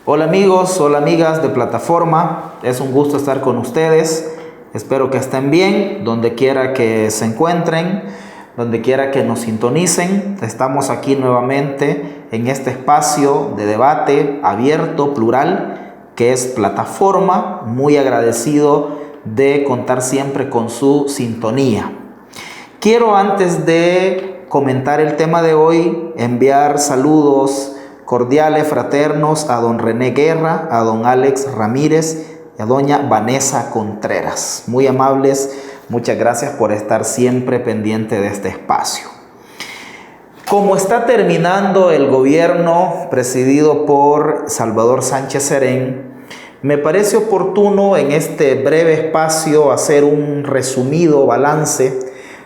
Hola amigos, hola amigas de Plataforma, es un gusto estar con ustedes. Espero que estén bien, donde quiera que se encuentren, donde quiera que nos sintonicen. Estamos aquí nuevamente en este espacio de debate abierto, plural, que es Plataforma. Muy agradecido de contar siempre con su sintonía. Quiero, antes de comentar el tema de hoy, enviar saludos cordiales, fraternos a don René Guerra, a don Alex Ramírez y a doña Vanessa Contreras. Muy amables, muchas gracias por estar siempre pendiente de este espacio. Como está terminando el gobierno presidido por Salvador Sánchez Serén, me parece oportuno en este breve espacio hacer un resumido balance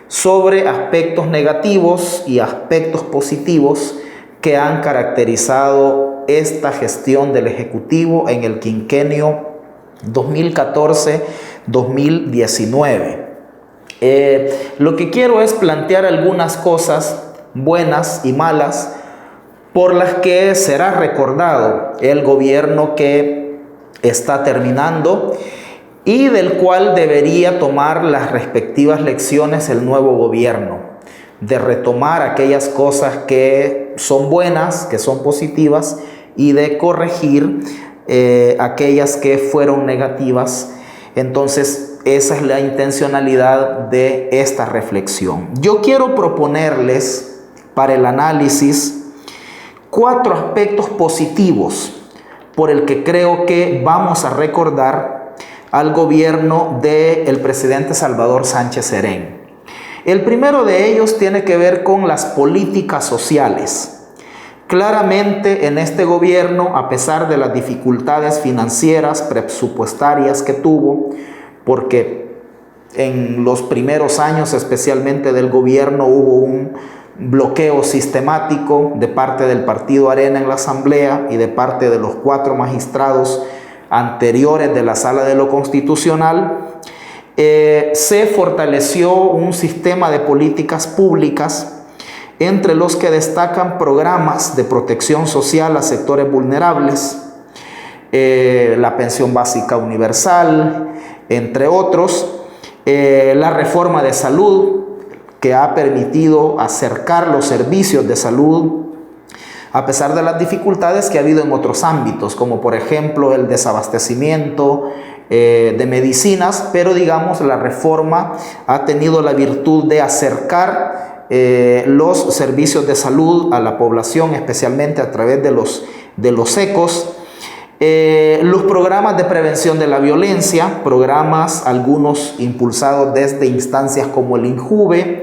sobre aspectos negativos y aspectos positivos que han caracterizado esta gestión del Ejecutivo en el quinquenio 2014-2019. Lo que quiero es plantear algunas cosas buenas y malas por las que será recordado el gobierno que está terminando y del cual debería tomar las respectivas lecciones el nuevo gobierno, de retomar aquellas cosas que son buenas, que son positivas, y de corregir aquellas que fueron negativas. Entonces, esa es la intencionalidad de esta reflexión. Yo quiero proponerles para el análisis 4 aspectos positivos por el que creo que vamos a recordar al gobierno del presidente Salvador Sánchez Serén. El primero de ellos tiene que ver con las políticas sociales. Claramente en este gobierno, a pesar de las dificultades financieras, presupuestarias que tuvo, porque en los primeros años especialmente del gobierno hubo un bloqueo sistemático de parte del Partido Arena en la Asamblea y de parte de los 4 magistrados anteriores de la Sala de lo Constitucional, se fortaleció un sistema de políticas públicas entre los que destacan programas de protección social a sectores vulnerables, la pensión básica universal, entre otros, la reforma de salud, que ha permitido acercar los servicios de salud a pesar de las dificultades que ha habido en otros ámbitos, como por ejemplo el desabastecimiento de medicinas, pero digamos la reforma ha tenido la virtud de acercar los servicios de salud a la población, especialmente a través de los ECOs. Los programas de prevención de la violencia, programas algunos impulsados desde instancias como el INJUVE,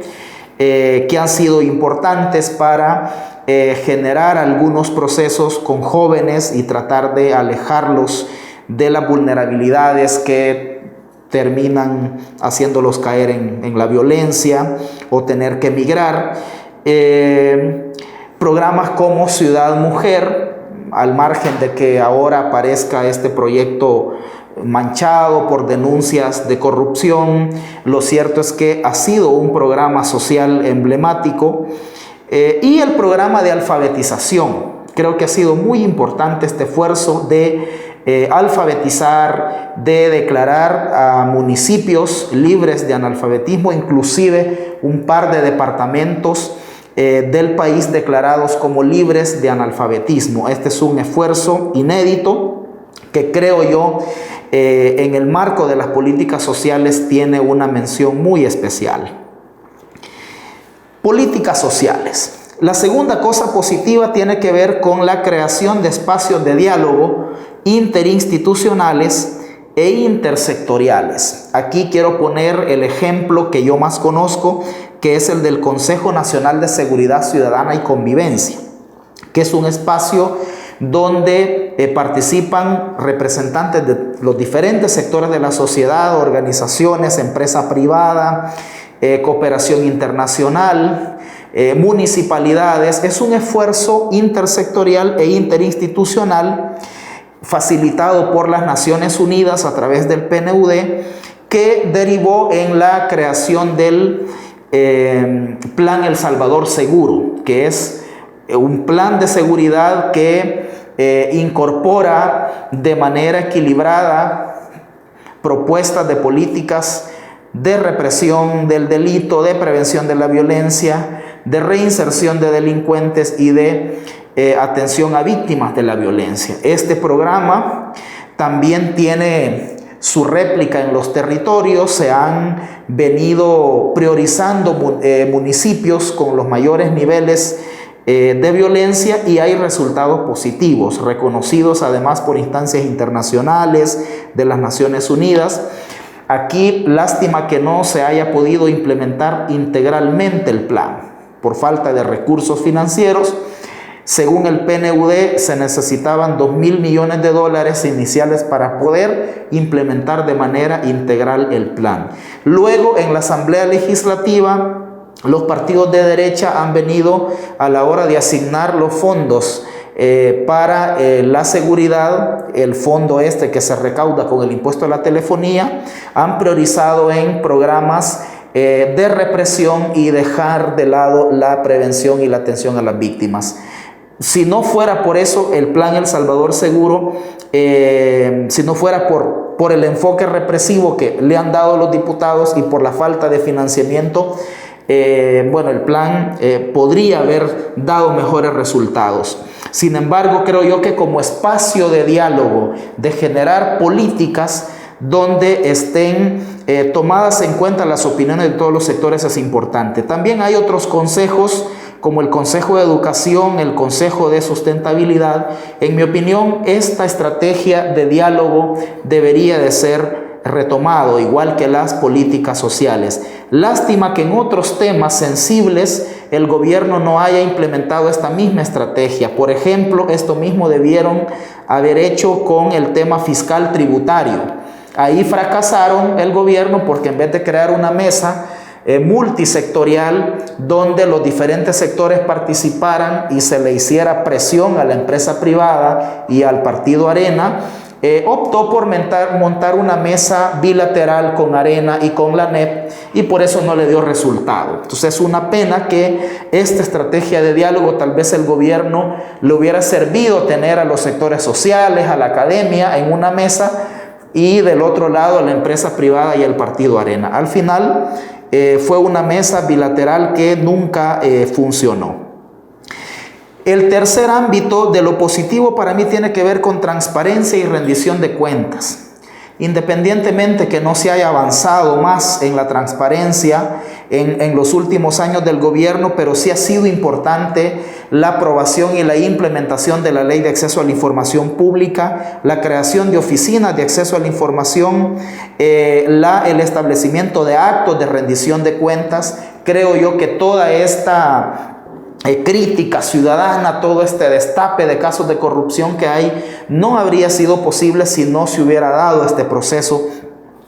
que han sido importantes para generar algunos procesos con jóvenes y tratar de alejarlos de las vulnerabilidades que terminan haciéndolos caer en la violencia o tener que emigrar. Programas como Ciudad Mujer, al margen de que ahora aparezca este proyecto manchado por denuncias de corrupción, lo cierto es que ha sido un programa social emblemático. Y el programa de alfabetización. Creo que ha sido muy importante este esfuerzo de alfabetizar, de declarar a municipios libres de analfabetismo, inclusive un par de departamentos del país declarados como libres de analfabetismo. Este es un esfuerzo inédito que creo yo en el marco de las políticas sociales tiene una mención muy especial. Políticas sociales. La segunda cosa positiva tiene que ver con la creación de espacios de diálogo interinstitucionales e intersectoriales. Aquí quiero poner el ejemplo que yo más conozco, que es el del Consejo Nacional de Seguridad Ciudadana y Convivencia, que es un espacio donde participan representantes de los diferentes sectores de la sociedad, organizaciones, empresa privada, cooperación internacional, municipalidades. Es un esfuerzo intersectorial e interinstitucional facilitado por las Naciones Unidas a través del PNUD, que derivó en la creación del Plan El Salvador Seguro, que es un plan de seguridad que incorpora de manera equilibrada propuestas de políticas de represión del delito, de prevención de la violencia, de reinserción de delincuentes y de atención a víctimas de la violencia. Este programa también tiene su réplica en los territorios. Se han venido priorizando municipios con los mayores niveles de violencia y hay resultados positivos, reconocidos además por instancias internacionales de las Naciones Unidas. Aquí, lástima que no se haya podido implementar integralmente el plan por falta de recursos financieros. Según el PNUD, se necesitaban 2.000 millones de dólares iniciales para poder implementar de manera integral el plan. Luego, en la Asamblea Legislativa, los partidos de derecha han venido a la hora de asignar los fondos para la seguridad, el fondo que se recauda con el impuesto a la telefonía, han priorizado en programas de represión y dejar de lado la prevención y la atención a las víctimas. Si no fuera por eso, el plan El Salvador Seguro, si no fuera por el enfoque represivo que le han dado los diputados y por la falta de financiamiento, el plan podría haber dado mejores resultados. Sin embargo, creo yo que como espacio de diálogo, de generar políticas donde estén tomadas en cuenta las opiniones de todos los sectores, es importante. También hay otros consejos, como el Consejo de Educación, el Consejo de Sustentabilidad. En mi opinión, esta estrategia de diálogo debería de ser retomado, igual que las políticas sociales. Lástima que en otros temas sensibles el gobierno no haya implementado esta misma estrategia. Por ejemplo, esto mismo debieron haber hecho con el tema fiscal tributario. Ahí fracasaron el gobierno porque en vez de crear una mesa multisectorial donde los diferentes sectores participaran y se le hiciera presión a la empresa privada y al partido Arena, optó por montar una mesa bilateral con Arena y con la NEP, y por eso no le dio resultado. Entonces es una pena que esta estrategia de diálogo, tal vez el gobierno le hubiera servido tener a los sectores sociales, a la academia en una mesa y del otro lado a la empresa privada y al partido Arena. Al final fue una mesa bilateral que nunca funcionó. El tercer ámbito de lo positivo para mí tiene que ver con transparencia y rendición de cuentas. Independientemente que no se haya avanzado más en la transparencia en los últimos años del gobierno, pero sí ha sido importante la aprobación y la implementación de la Ley de Acceso a la Información Pública, la creación de oficinas de acceso a la información, el establecimiento de actos de rendición de cuentas. Creo yo que toda esta crítica ciudadana, todo este destape de casos de corrupción que hay, no habría sido posible si no se hubiera dado este proceso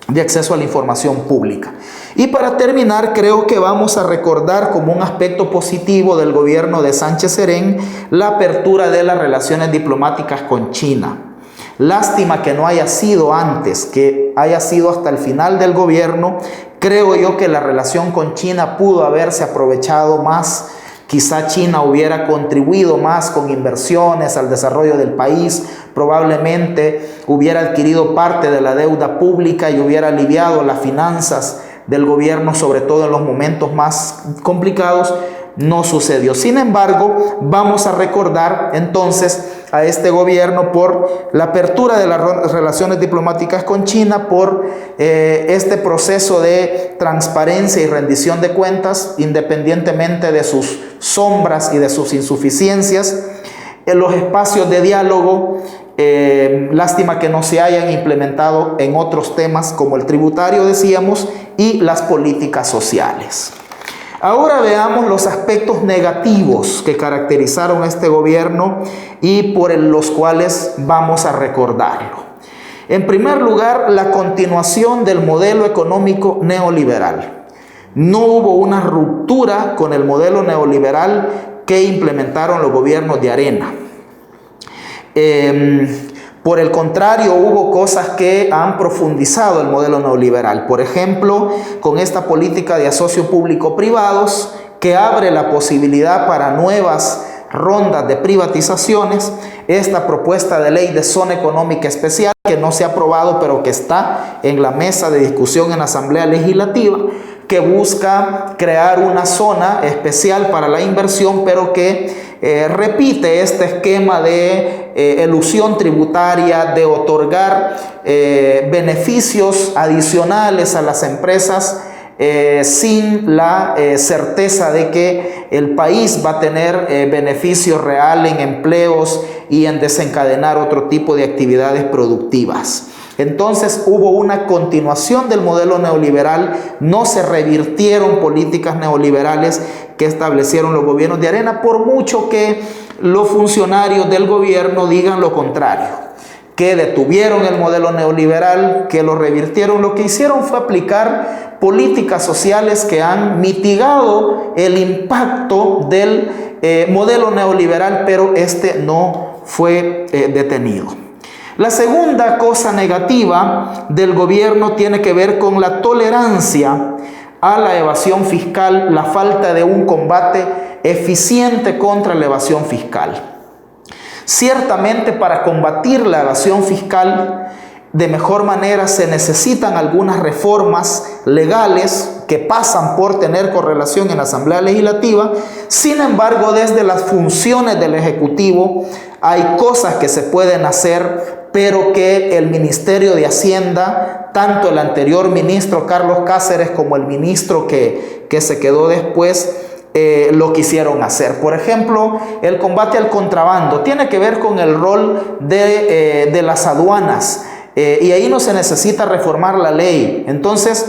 de acceso a la información pública. Y para terminar, creo que vamos a recordar como un aspecto positivo del gobierno de Sánchez Serén la apertura de las relaciones diplomáticas con China. Lástima que no haya sido antes, que haya sido hasta el final del gobierno. Creo yo que la relación con China pudo haberse aprovechado más. Quizá China hubiera contribuido más con inversiones al desarrollo del país, probablemente hubiera adquirido parte de la deuda pública y hubiera aliviado las finanzas del gobierno, sobre todo en los momentos más complicados. No sucedió. Sin embargo, vamos a recordar entonces a este gobierno por la apertura de las relaciones diplomáticas con China, por este proceso de transparencia y rendición de cuentas, independientemente de sus sombras y de sus insuficiencias, en los espacios de diálogo. Lástima que no se hayan implementado en otros temas como el tributario, decíamos, y las políticas sociales. Ahora veamos los aspectos negativos que caracterizaron a este gobierno y por los cuales vamos a recordarlo. En primer lugar, la continuación del modelo económico neoliberal. No hubo una ruptura con el modelo neoliberal que implementaron los gobiernos de Arena. Por el contrario, hubo cosas que han profundizado el modelo neoliberal. Por ejemplo, con esta política de asocio público-privados que abre la posibilidad para nuevas rondas de privatizaciones, esta propuesta de ley de zona económica especial que no se ha aprobado pero que está en la mesa de discusión en la Asamblea Legislativa, que busca crear una zona especial para la inversión, pero que repite este esquema de elusión tributaria, de otorgar beneficios adicionales a las empresas sin la certeza de que el país va a tener beneficio real en empleos y en desencadenar otro tipo de actividades productivas. Entonces hubo una continuación del modelo neoliberal, no se revirtieron políticas neoliberales que establecieron los gobiernos de Arena, por mucho que los funcionarios del gobierno digan lo contrario, que detuvieron el modelo neoliberal, que lo revirtieron. Lo que hicieron fue aplicar políticas sociales que han mitigado el impacto del modelo neoliberal, pero este no fue detenido. La segunda cosa negativa del gobierno tiene que ver con la tolerancia a la evasión fiscal, la falta de un combate eficiente contra la evasión fiscal. Ciertamente, para combatir la evasión fiscal de mejor manera se necesitan algunas reformas legales que pasan por tener correlación en la Asamblea Legislativa. Sin embargo, desde las funciones del Ejecutivo hay cosas que se pueden hacer, pero que el Ministerio de Hacienda, tanto el anterior ministro Carlos Cáceres como el ministro que se quedó después, lo quisieron hacer. Por ejemplo, el combate al contrabando tiene que ver con el rol de las aduanas. Y ahí no se necesita reformar la ley. Entonces,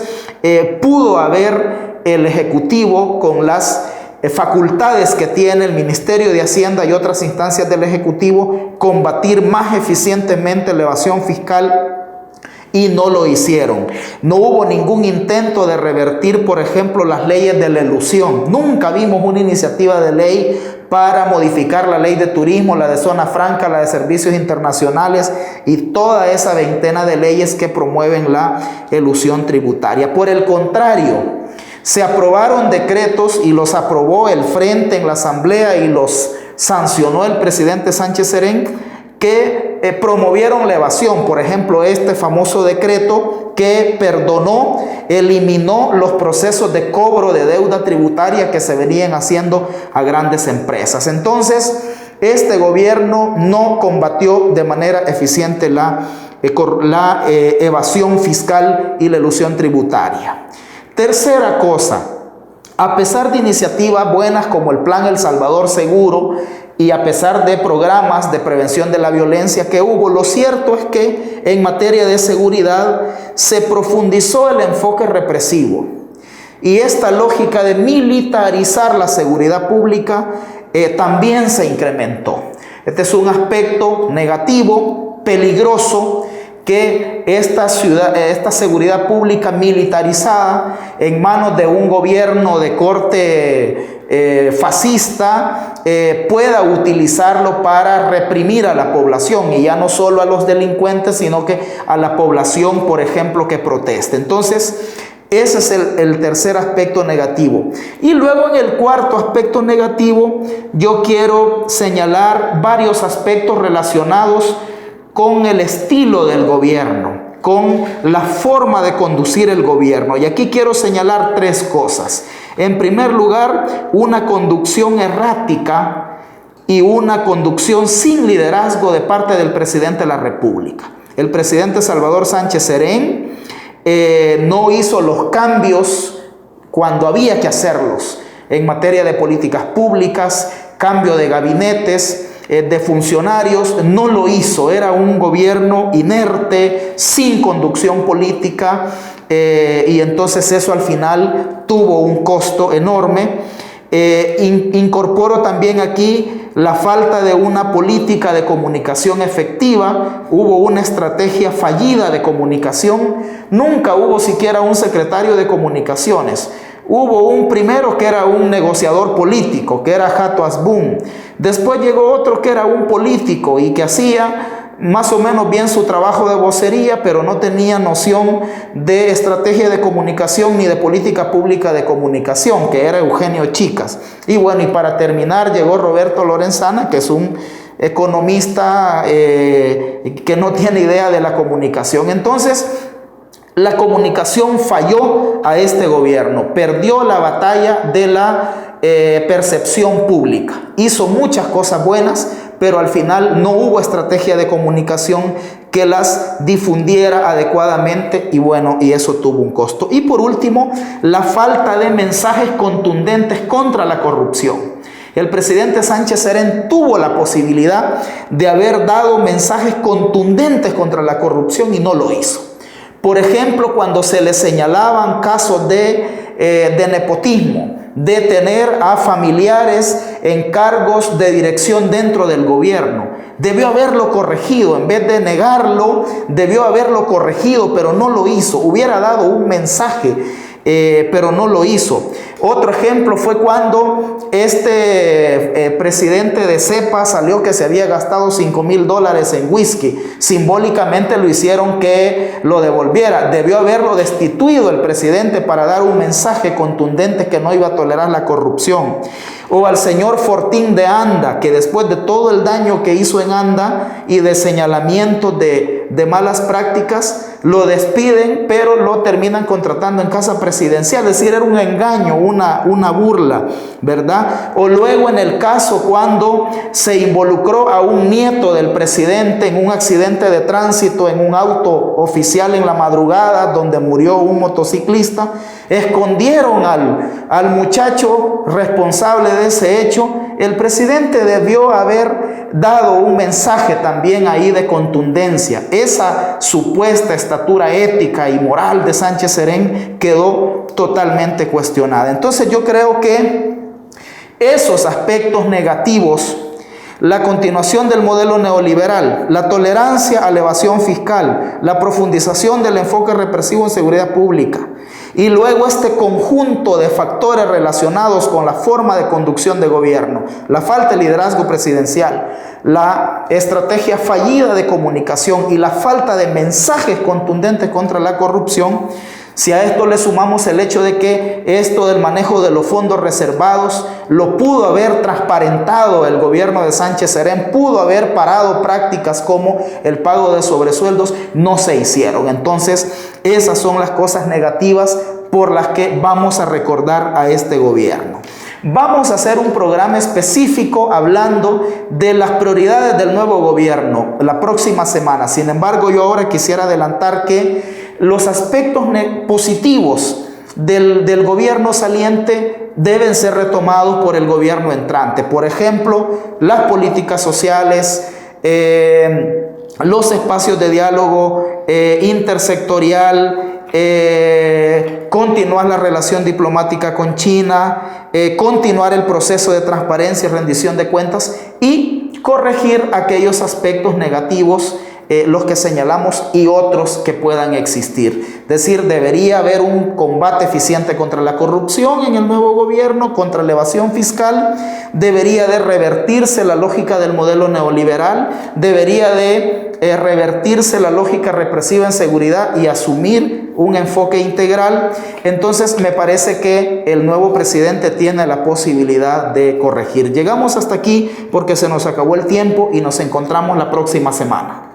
pudo haber el Ejecutivo, con las facultades que tiene el Ministerio de Hacienda y otras instancias del Ejecutivo, combatir más eficientemente la evasión fiscal, y no lo hicieron. No hubo ningún intento de revertir, por ejemplo, las leyes de la elusión. Nunca vimos una iniciativa de ley para modificar la ley de turismo, la de zona franca, la de servicios internacionales y toda esa veintena de leyes que promueven la elusión tributaria. Por el contrario, se aprobaron decretos y los aprobó el Frente en la Asamblea y los sancionó el presidente Sánchez Serén, que promovieron la evasión. Por ejemplo, este famoso decreto que perdonó, eliminó los procesos de cobro de deuda tributaria que se venían haciendo a grandes empresas. Entonces, este gobierno no combatió de manera eficiente la evasión fiscal y la elusión tributaria. Tercera cosa, a pesar de iniciativas buenas como el Plan El Salvador Seguro, y a pesar de programas de prevención de la violencia que hubo, lo cierto es que en materia de seguridad se profundizó el enfoque represivo. Y esta lógica de militarizar la seguridad pública también se incrementó. Este es un aspecto negativo, peligroso, que esta seguridad pública militarizada en manos de un gobierno de corte fascista pueda utilizarlo para reprimir a la población, y ya no solo a los delincuentes, sino que a la población, por ejemplo, que proteste. Entonces, ese es el tercer aspecto negativo. Y luego, en el cuarto aspecto negativo, yo quiero señalar varios aspectos relacionados con el estilo del gobierno, con la forma de conducir el gobierno. Y aquí quiero señalar tres cosas. En primer lugar, una conducción errática y una conducción sin liderazgo de parte del presidente de la República. El presidente Salvador Sánchez Serén no hizo los cambios cuando había que hacerlos en materia de políticas públicas, cambio de gabinetes, de funcionarios, no lo hizo. Era un gobierno inerte, sin conducción política, y entonces eso al final tuvo un costo enorme. Incorporo también aquí la falta de una política de comunicación efectiva. Hubo una estrategia fallida de comunicación. Nunca hubo siquiera un secretario de comunicaciones. Hubo un primero que era un negociador político, que era Jato Asbun. Después llegó otro que era un político y que hacía más o menos bien su trabajo de vocería, pero no tenía noción de estrategia de comunicación ni de política pública de comunicación, que era Eugenio Chicas. Y bueno, y para terminar llegó Roberto Lorenzana, que es un economista que no tiene idea de la comunicación. Entonces, la comunicación falló a este gobierno, perdió la batalla de la percepción pública. Hizo muchas cosas buenas, pero al final no hubo estrategia de comunicación que las difundiera adecuadamente y bueno, y eso tuvo un costo. Y por último, la falta de mensajes contundentes contra la corrupción. El presidente Sánchez Serén tuvo la posibilidad de haber dado mensajes contundentes contra la corrupción y no lo hizo. Por ejemplo, cuando se le señalaban casos de nepotismo, de tener a familiares en cargos de dirección dentro del gobierno, debió haberlo corregido. En vez de negarlo, debió haberlo corregido, pero no lo hizo. Hubiera dado un mensaje, pero no lo hizo. Otro ejemplo fue cuando este presidente de CEPA salió que se había gastado $5,000 en whisky. Simbólicamente lo hicieron que lo devolviera. Debió haberlo destituido el presidente para dar un mensaje contundente que no iba a tolerar la corrupción. O al señor Fortín de Anda, que después de todo el daño que hizo en Anda y de señalamientos de malas prácticas, lo despiden, pero lo terminan contratando en casa presidencial. Es decir, era un engaño, una burla, ¿verdad? O luego en el caso cuando se involucró a un nieto del presidente en un accidente de tránsito en un auto oficial en la madrugada donde murió un motociclista, escondieron al muchacho responsable de ese hecho. El presidente debió haber dado un mensaje también ahí de contundencia. Esa supuesta estatura ética y moral de Sánchez Serén quedó totalmente cuestionada. Entonces yo creo que esos aspectos negativos, la continuación del modelo neoliberal, la tolerancia a la evasión fiscal, la profundización del enfoque represivo en seguridad pública y luego este conjunto de factores relacionados con la forma de conducción de gobierno, la falta de liderazgo presidencial, la estrategia fallida de comunicación y la falta de mensajes contundentes contra la corrupción. Si a esto le sumamos el hecho de que esto del manejo de los fondos reservados lo pudo haber transparentado el gobierno de Sánchez Serén, pudo haber parado prácticas como el pago de sobresueldos, no se hicieron. Entonces, esas son las cosas negativas por las que vamos a recordar a este gobierno. Vamos a hacer un programa específico hablando de las prioridades del nuevo gobierno la próxima semana. Sin embargo, yo ahora quisiera adelantar que los aspectos positivos del gobierno saliente deben ser retomados por el gobierno entrante. Por ejemplo, las políticas sociales, los espacios de diálogo intersectorial, continuar la relación diplomática con China, continuar el proceso de transparencia y rendición de cuentas y corregir aquellos aspectos negativos, los que señalamos y otros que puedan existir. Es decir, debería haber un combate eficiente contra la corrupción en el nuevo gobierno, contra la evasión fiscal, debería de revertirse la lógica del modelo neoliberal, debería de revertirse la lógica represiva en seguridad y asumir un enfoque integral. Entonces me parece que el nuevo presidente tiene la posibilidad de corregir. Llegamos hasta aquí porque se nos acabó el tiempo y nos encontramos la próxima semana.